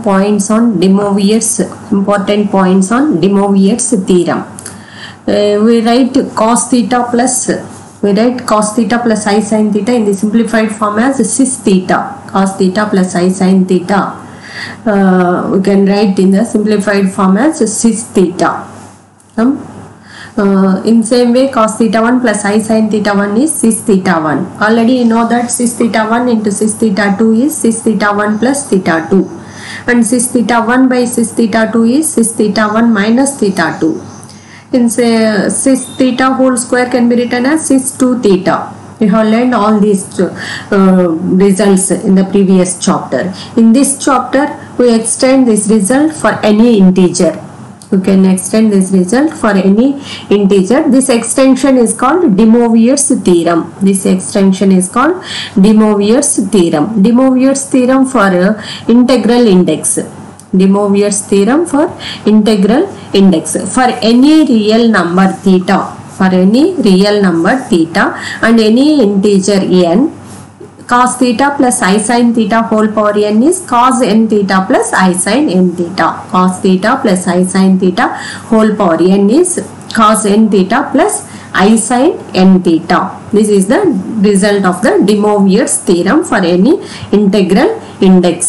points on De Moivre's theorem. We write cos theta plus I sin theta in the simplified form as cis theta. Cos theta plus I sin theta. We can write in the simplified form as cis theta. In same way, cos theta 1 plus I sin theta 1 is cis theta 1. Already you know that cis theta 1 into cis theta 2 is cis theta 1 plus theta 2. And cis theta 1 by cis theta 2 is cis theta 1 minus theta 2. In say cis theta whole square can be written as cis 2 theta. We have learned all these results in the previous chapter. In this chapter, we extend this result for any integer. You can extend this result for any integer. This extension is called De Moivre's theorem. This extension is called De Moivre's theorem. De Moivre's theorem for integral index. De Moivre's theorem for integral index. For any real number theta. For any real number theta and any integer n, cos theta plus I sin theta whole power n is cos n theta plus I sin n theta. Cos theta plus I sin theta whole power n is cos n theta plus I sin n theta. This is the result of the De Moivre's theorem for any integral index.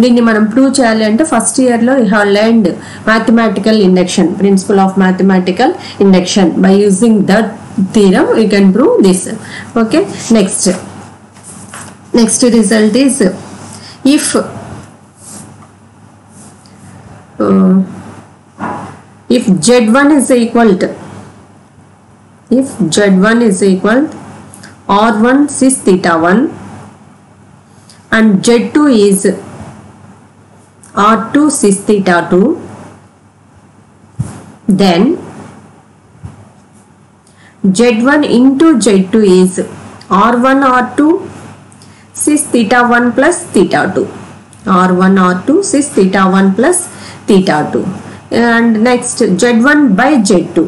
దీన్ని మనం prove చేయాలి అంటే first year లో you have learned mathematical induction, principle of mathematical induction. By using that theorem you can prove this. Okay, next result is if Z1 is equal to R1 cis theta 1 and Z2 is R2 cis theta 2, then Z1 into Z2 is R1 R2 cis theta 1 plus theta 2. R1 R2 cis theta 1 plus theta 2. And next Z1 by Z2.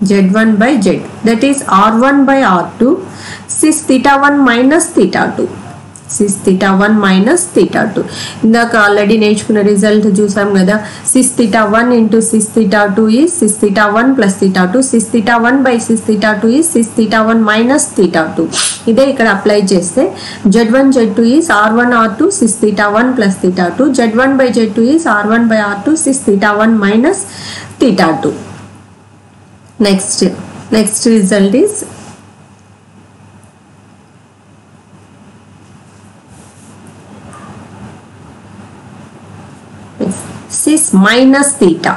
Z1 by Z2, that is R1 by R2 cis theta 1 minus theta 2. Cis theta 1 minus theta 2. ఇందాక already నేర్చుకున్న result చూసాం కదా. cis theta 1 into cis theta 2 is cis theta 1 plus theta 2. cis theta 1 by cis theta 2 is cis theta 1 minus theta 2. ఇదే ఇక్కడ apply చేస్తే Z1 Z2 is R1 R2 cis theta 1 plus theta 2. Z1 by Z2 is R1 by R2 cis theta 1 minus theta 2. Next result is cis minus theta.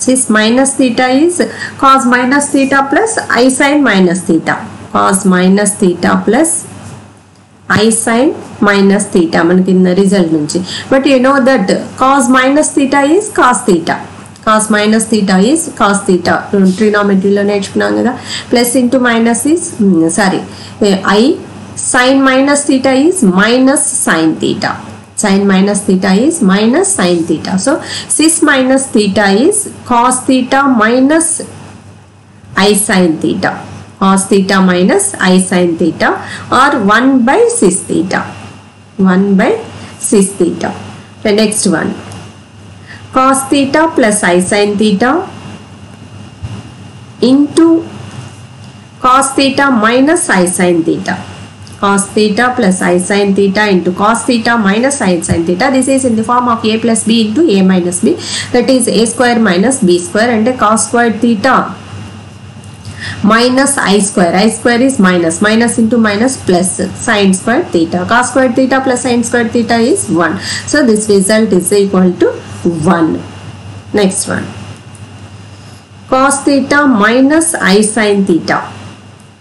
Cis minus theta is cos minus theta plus I sin minus theta. Cos minus theta plus I sin minus theta మనకి in result నుంచి. But you know that cos minus theta is cos theta. Cos minus theta is cos theta. ట్రిగోనోమెట్రీలో నేర్చుకున్నాం కదా. Plus into minus is I sin minus theta is minus sin theta. Sin minus theta is minus sin theta. So cis minus theta is cos theta minus I sin theta. Cos theta minus I sin theta or 1 by cis theta. 1 by cis theta. The next one, cos theta plus I sin theta into cos theta minus I sin theta. Cos theta plus I sin theta into cos theta minus I sin theta. This is in the form of a plus b into a minus b. That is a square minus b square, and cos squared theta minus I square. I square is minus into minus plus sin squared theta. Cos squared theta plus sin squared theta is 1. So this result is equal to 1. Next one, cos theta minus I sin theta.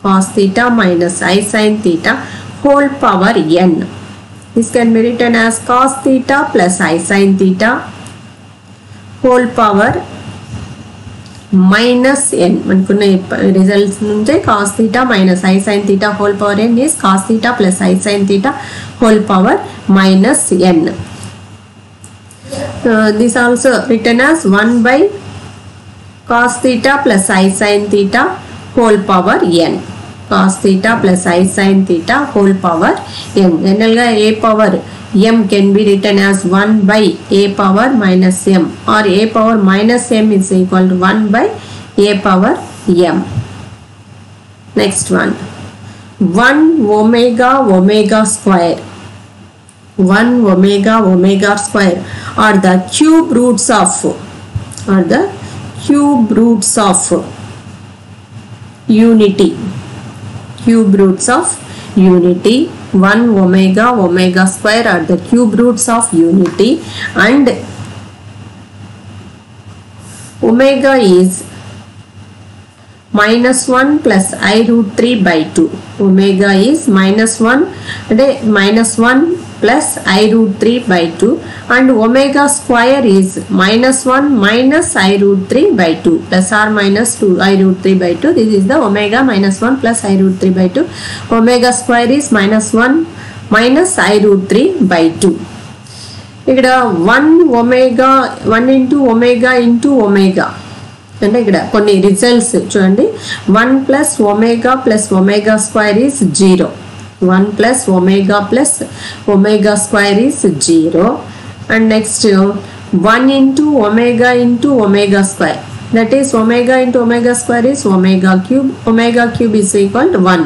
Cos theta minus I sin theta whole power n. This can be written as cos theta plus I sin theta whole power minus n. మనకున్న results నుంచే cos theta minus I sin theta whole power n is cos theta plus I sin theta whole power minus n. This also written as 1 by cos theta plus I sin theta whole power n. Cos theta plus I sin theta whole power n. General గా a power m can be written as 1 by a power minus m, or a power minus m is equal to 1 by a power m. Next one, 1 omega omega square. 1 omega omega square are the cube roots of unity. Cube roots of unity. 1 omega omega square are the cube roots of unity, and omega is minus 1 plus I root 3 by 2. Omega is minus 1 plus I root 3 by 2, and omega square is minus 1 minus I root 3 by 2 plus or minus 2 I root 3 by 2. This is the omega minus 1 plus I root 3 by 2. Omega square is minus 1 minus I root 3 by 2. ఇక్కడ 1 into omega అంటే ఇక్కడ కొన్ని results చూడండి. 1 plus omega square is 0. 1 plus omega square is 0. And next 1 into omega square, that is omega into omega square is omega cube. Omega cube is equal to 1.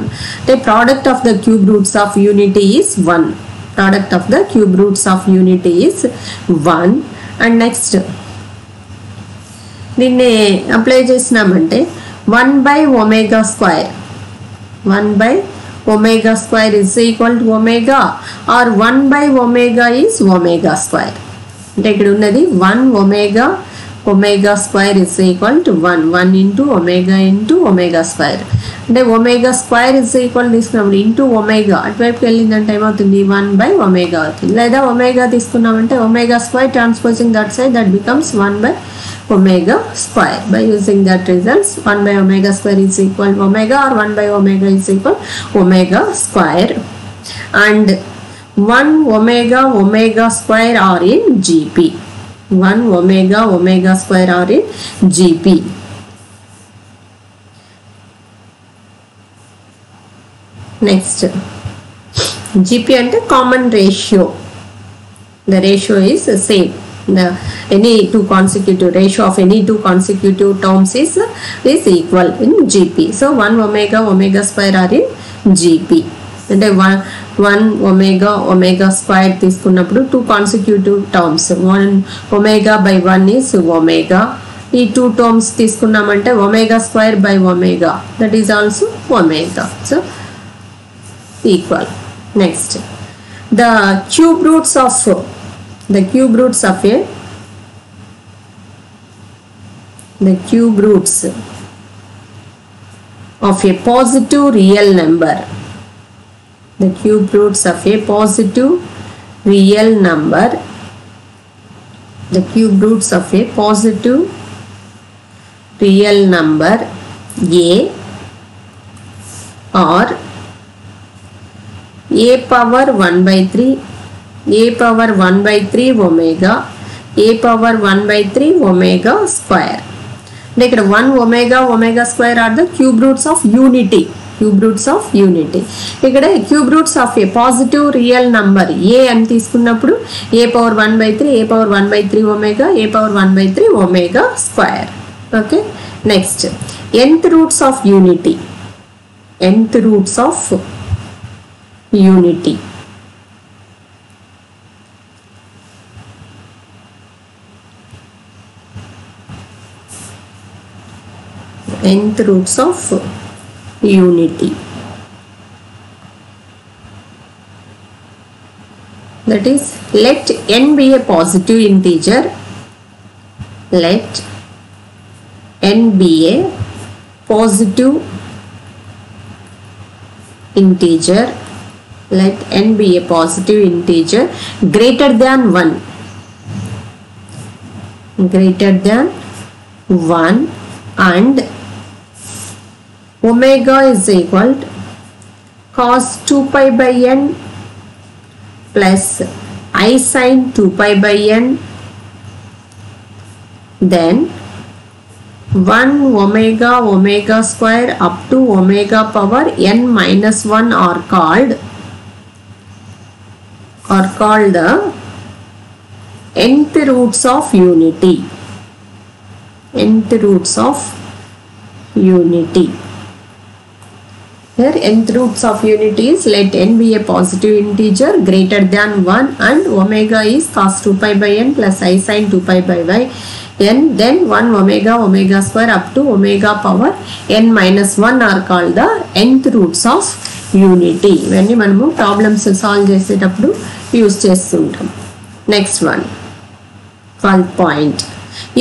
The product of the cube roots of unity is 1. Product of the cube roots of unity is 1. And next దీన్ని apply చేసినామంటే 1 by omega square. 1 by omega square is equal to omega, or 1 by omega is omega square. అంటే ఇక్కడ ఉన్నది 1 omega square is equal to 1 into omega square. అంటే omega square is equal తీసుకున్నప్పుడు into omega అటువైపుకి వెళ్ళిందంటే ఏమవుతుంది 1 by omega అవుతుంది. లేదా omega తీసుకున్నామంటే omega square transposing that side, that becomes 1 by omega square. By using that results, 1 by omega square is equal to omega, or 1 by omega is equal omega square, and 1 omega square are in GP. 1 omega square are in GP. Next, GP ante common ratio. The ratio is same. Any two consecutive ratio of any two consecutive terms is equal in GP. So 1 omega square are in GP. అంటే 1 omega square తీసుకున్నప్పుడు two consecutive terms, 1 omega by 1 is omega. ఈ two terms తీసుకున్నామంటే omega square by omega, that is also omega. So equal. Next, the cube roots of a positive real number. The cube roots of a positive real number. The cube roots of a positive real number a are a power 1 by 3, a power 1 by 3 omega, a power 1 by 3 omega square. ఇక్కడ 1 omega square are the cube roots of unity. ఇక్కడ cube roots of a positive real number a అని తీసుకున్నప్పుడు a power 1 by 3, a power 1 by 3 omega, a power 1 by 3 omega square. Okay. Next, nth roots of unity. Nth roots of unity. Nth roots of unity. That is, let n be a positive integer. Let n be a positive integer. Let n be a positive integer greater than 1. Greater than 1, and omega is equal to cos 2 pi by n plus I sin 2 pi by n. Then 1 omega square up to omega power n minus 1 are called are called the nth roots of unity. Nth roots of unity. Here nth roots of unity is, let n be a positive integer greater than 1 and omega is cos 2 pi by n plus I sin 2 pi by y n, then 1 omega square up to omega power n minus 1 are called the nth roots of unity. ఇవన్నీ మనము problems solve చేసేటప్పుడు use చేస్తుంటాం. Next one 12th point.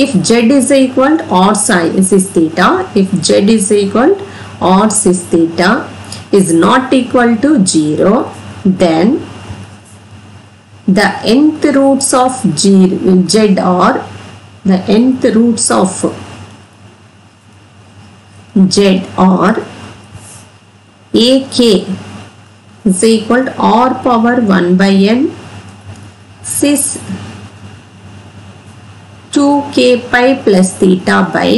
If z is equal to or cis theta, if z is equal to or cis theta is not equal to 0, then the nth roots of z are, the nth roots of z are ak is equal to r power 1 by n cis 2k pi plus theta by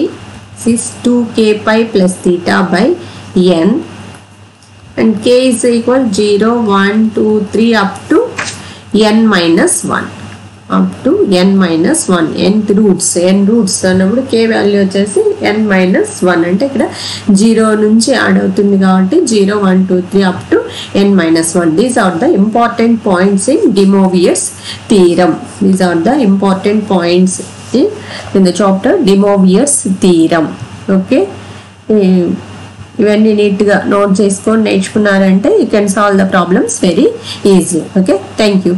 cis 2k pi plus theta by n, and k is equal 0 1 2 3 up to n minus 1, up to n minus 1. nth roots అన్నప్పుడు k value వచ్చేసి n minus 1, అంటే ఇక్కడ 0 నుంచి add అవుతుంది కాబట్టి 0 1 2 3 up to n minus 1. These are the important points in De Moivre's theorem. These are the important points in the chapter De Moivre's theorem. Okay, ఇవన్నీ నీట్గా note చేసుకొని నేర్చుకున్నారంటే you can solve the problems very easily. Okay, thank you.